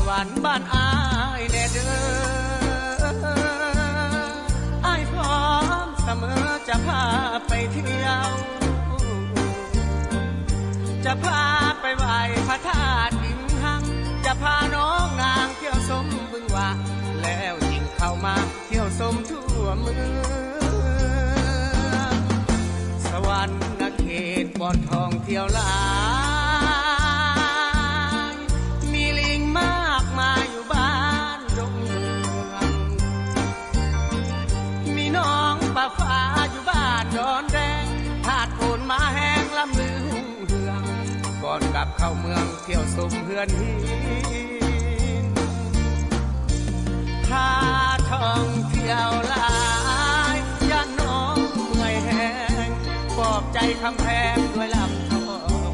วรรค์บ้านอายแน่เด้ออายพร้อมเสมอจะพาไปเที่ยวจะพาไปไหว้พระธาตุหินหังจะพาน้องนางเที่ยวชมบึงหวะแล้วยิ่งเข้ามาเที่ยวชมทั่วเมืองสวรรค์เขตบ่อนทองเที่ยวหลายมีลิงมากมายอยู่บ้านดงเมืองมีน้องปลาฟ้าอยู่บ้านดอนแดงหาดโผนมาแห้งลำลือหุ่งเฮืองก่อนกลับเข้าเมืองเที่ยวชมเฮือนหินถ้าท่องเที่ยวหลายย่านน้องเมื่อยแห้งปลอบใจคำแพงด้วยลำทอง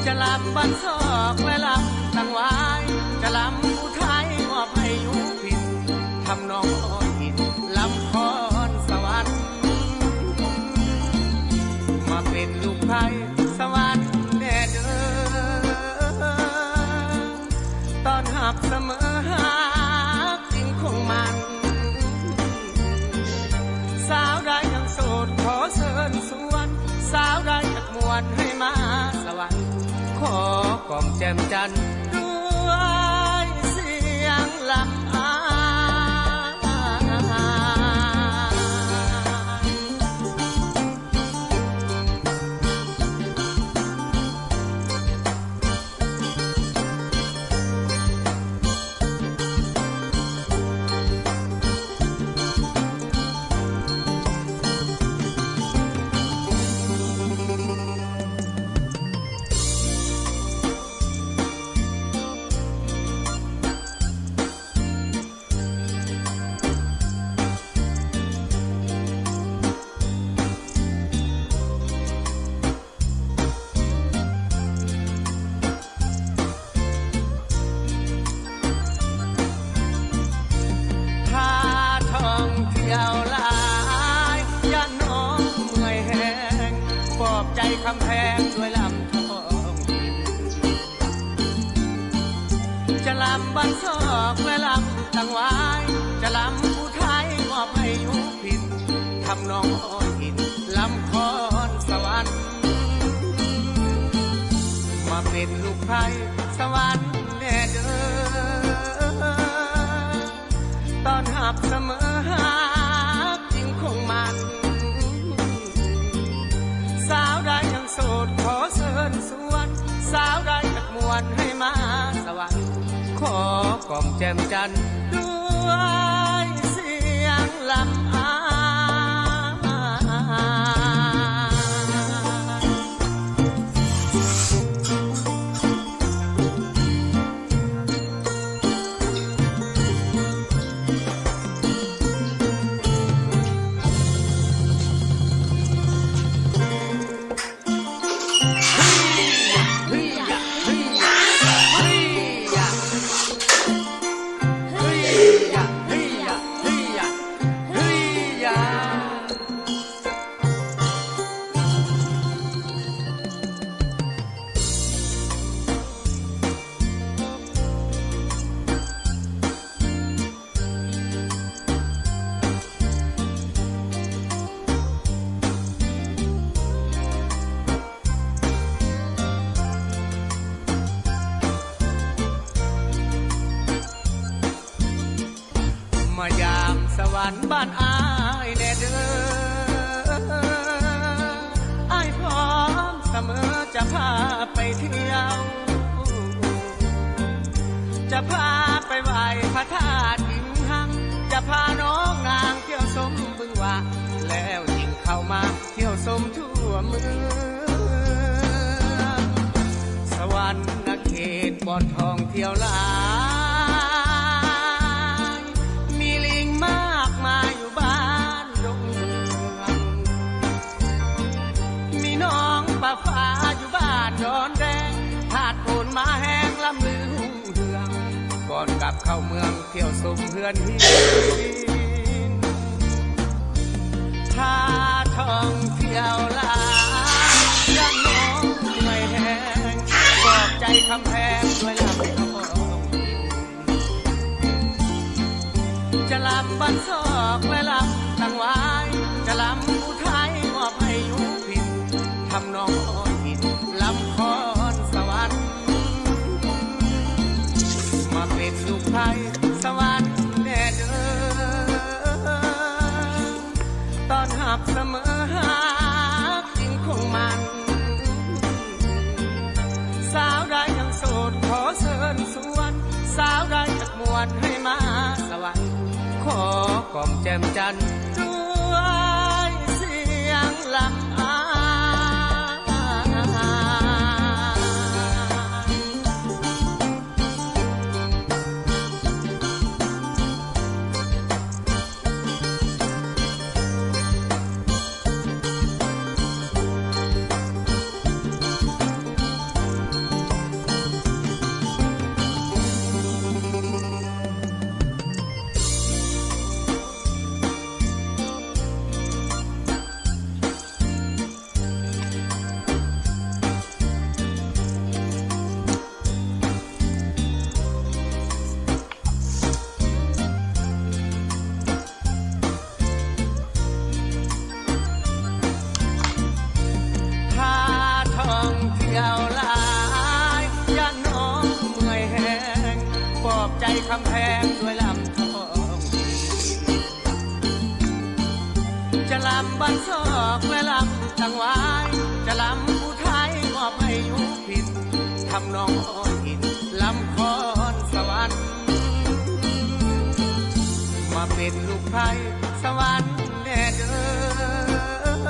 จะลำบันซอกและลำตั้งไว้จะลำอุทัยมอบให้ยุพินทำน้องอ้อยหินลำคอนสวรรค์มาเป็นลูกไผ่สวรรค์แน่เด้อตอนหักเสมอหักจริงคงมันสาวใดยังโสดขอเชิญสวนสาวใดอยากมวนให้มาสวรรค์ขอกล่อมแจ่มจันทร์ด้วยเสียงลำอ้ายคำแพงด้วยลำทองจะลำบันซอกและลำตั้งไว้จะลำอุทัยมอบให้ยุพินทำน้องอ้อยหินลำคอนสวรรค์มาเป็นลูกไผ่สวรรค์แน่เด้อตอนหักเสมอหักจริงคงมันสาวใดยังโสดขอเชิญสวนสาวใดอยากมวนให้มาสวรรค์ขอกล่อมแจ่มจันทร์ด้วยเสียงลำอ้ายมายามสวรรค์บ้านอายแน่เด้ออายพร้อมเสมอจะพาไปเที่ยวจะพาไปไหว้พระธาตุหินหังจะพาน้องนางเที่ยวชมบึงหวะแล้วยิ่งเข้ามาเที่ยวชมทั่วเมืองสวรรค์เขตบ่อนทองเที่ยวหลายมีลิงมากมายอยู่บ้านดงเมืองมีน้องปลาฟ้าอยู่บ้านดอนแดงหาดโผนมาแห้งลำลือหุ่งเฮืองก่อนกลับเข้าเมืองเที่ยวชมเฮือนหินถ้าท่องเที่ยวหลายย่านน้องไม่แห้งปลอบใจค จะลำบันซอกและลำตั้งไว้จะลำผู้ไทยมอบให้ยุพินทำนองอ้อยอินลำคอนสวรรค์มาเป็นลูกไทยสวรรค์แน่เด้อตอนหับเสมอหากจริงคงมันสาวใดยังโสดขอเชิญสวนสาวใดจักมวนให้มาสวรรค์ขอกล่อมแจ่มจันทร์ด้วยเสียงลำอาใจคำแพงด้วยลำทองจะลำบันซอกและลำตั้งไว้จะลำผู้ไทยมอบให้ยุพินทำนองอ้อยอินลำคอนสวรรค์มาเป็นลูกไทยสวรรค์แน่เด้อ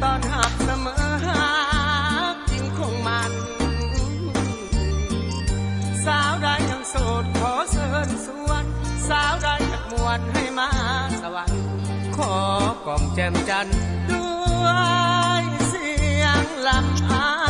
ตอนหักเสมอหากจริงคงมันสาวใดยังโสดขอเชิญสวนสาวใดอยากมวนให้มาสวรรค์ขอกล่อมแจ่มจันทร์ด้วยเสียงลำอา